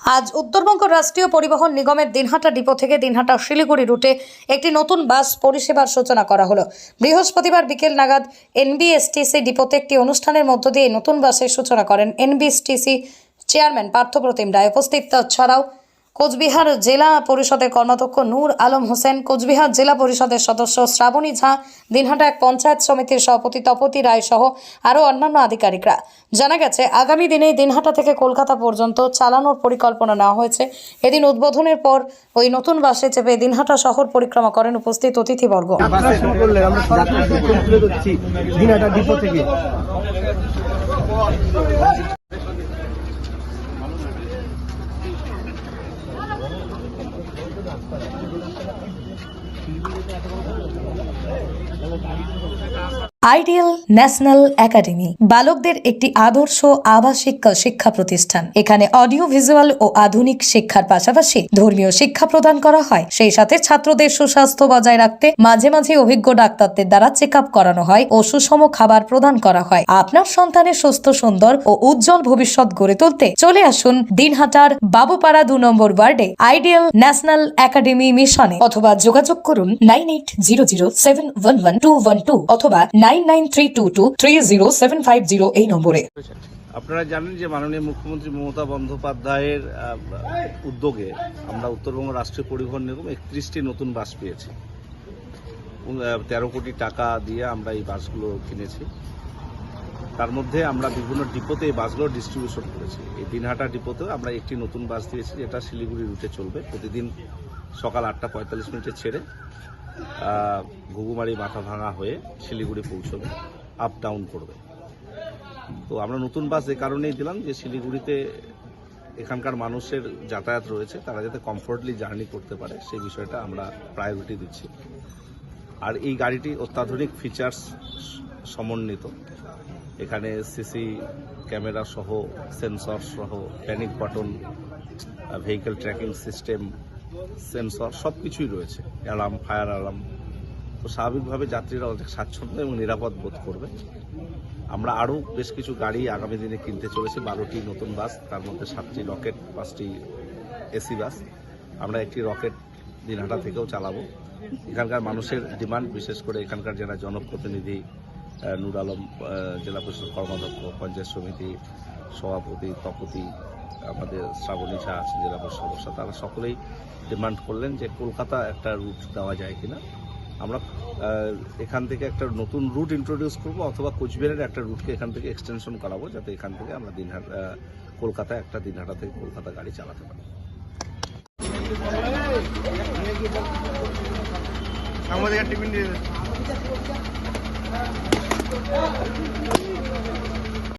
আজ উত্তরবঙ্গ রাষ্ট্রীয় পরিবহন নিগমের দিনহাটা ডিপো থেকে দিনহাটা শিলিগুড়ি রুটে একটি নতুন বাস পরিষেবার সূচনা করা হলো। বৃহস্পতিবার বিকেল নাগাদ এনবিএসটিসি ডিপোতে একটি অনুষ্ঠানের মধ্য দিয়ে নতুন বাসের সূচনা করেন এনবিএসটিসি চেয়ারম্যান পার্থপ্রতিম রায়। উপস্থিত ছাড়াও কোচবিহার জেলা পরিষদের কর্মাধ্যক্ষ নূর আলম হোসেন, কোচবিহার জেলা পরিষদের সদস্য শ্রাবণী ঝা, দিনহাটা এক পঞ্চায়েত সমিতির সভাপতি তপতি রায় সহ আরও অন্যান্য আধিকারিকরা। জানা গেছে আগামী দিনে দিনহাটা থেকে কলকাতা পর্যন্ত চালানোর পরিকল্পনা নেওয়া হয়েছে। এদিন উদ্বোধনের পর ওই নতুন বাসে চেপে দিনহাটা শহর পরিক্রমা করেন উপস্থিত অতিথিবর্গ। আইডিয়াল ন্যাশনাল একাডেমি বালকদের একটি আদর্শ আবাসিক শিক্ষা প্রতিষ্ঠান। এখানে অডিও ভিজুয়াল ও আধুনিক শিক্ষার পাশাপাশি ধর্মীয় শিক্ষা প্রদান করা হয়। সেই সাথে ছাত্রদের সুস্বাস্থ্য বজায় রাখতে মাঝে মাঝে অভিজ্ঞ ডাক্তারদের দ্বারা চেক আপ করানো হয় ও সুষম খাবার প্রদান করা হয়। আপনার সন্তানের সুস্থ, সুন্দর ও উজ্জ্বল ভবিষ্যৎ গড়ে তুলতে চলে আসুন দিনহাটার বাবুপাড়া 2 নম্বর ওয়ার্ডে আইডিয়াল ন্যাশনাল একাডেমি মিশনে, অথবা যোগাযোগ করুন 9800711212 অথবা 9932230750 এই নম্বরে। আপনারা জানেন যে মাননীয় মুখ্যমন্ত্রী মমতা বন্দ্যোপাধ্যায়ের উদ্যোগে আমরা উত্তরবঙ্গ রাষ্ট্রীয় পরিবহন নিগম 31টি নতুন বাস পেয়েছি। 13 কোটি টাকা দিয়ে আমরা এই বাসগুলো কিনেছি। তার মধ্যে আমরা বিভিন্ন ডিপোতে এই বাসগুলো ডিস্ট্রিবিউশন করেছি। এই দিনহাটা ডিপোতেও আমরা একটি নতুন বাস দিয়েছি, যেটা শিলিগুড়ি রুটে চলবে। প্রতিদিন সকাল 8টা 45 মিনিটে ছেড়ে ঘুঘুমারি মাথাভাঙা হয়ে শিলিগুড়ি পৌঁছবে, আপ ডাউন করবে। তো আমরা নতুন বাস এই কারণেই দিলাম যে শিলিগুড়িতে এখানকার মানুষের যাতায়াত রয়েছে, তারা যাতে কমফোর্টলি জার্নি করতে পারে সেই বিষয়টা আমরা প্রায়োরিটি দিচ্ছি। আর এই গাড়িটি অত্যাধুনিক ফিচার্স সমন্বিত। এখানে সিসি ক্যামেরা সহ, সেন্সর সহ, panic button, vehicle tracking system, sensor সব কিছুই রয়েছে, অ্যালার্ম, ফায়ার অ্যালার্ম। তো স্বাভাবিকভাবে যাত্রীরা অনেক স্বাচ্ছন্দ্য এবং নিরাপদ বোধ করবে। আমরা আরও বেশ কিছু গাড়ি আগামী দিনে কিনতে চলেছি, 12টি নতুন বাস, তার মধ্যে 7টি রকেট, 5টি এসি বাস। আমরা একটি রকেট দিনহাটা থেকেও চালাবো। এখানকার মানুষের ডিমান্ড, বিশেষ করে এখানকার যারা জনপ্রতিনিধি, নূর আলম জেলা পরিষদ কর্মাধ্যক্ষ, পঞ্চায়েত সমিতি সভাপতি তপতি, আমাদের শ্রাবণী ঝা আছেন জেলা পরিষদ সদস্য, তারা সকলেই ডিমান্ড করলেন যে কলকাতা একটা রুট দেওয়া যায় কিনা। আমরা এখান থেকে একটা নতুন রুট ইন্ট্রোডিউস করব, অথবা কোচবিহারের একটা রুটকে এখান থেকে এক্সটেনশন করাবো, যাতে এখান থেকে আমরা কলকাতায় একটা দিনহাটা থেকে কলকাতা গাড়ি চালাতে পারি। আমাদের টিফিন দিয়ে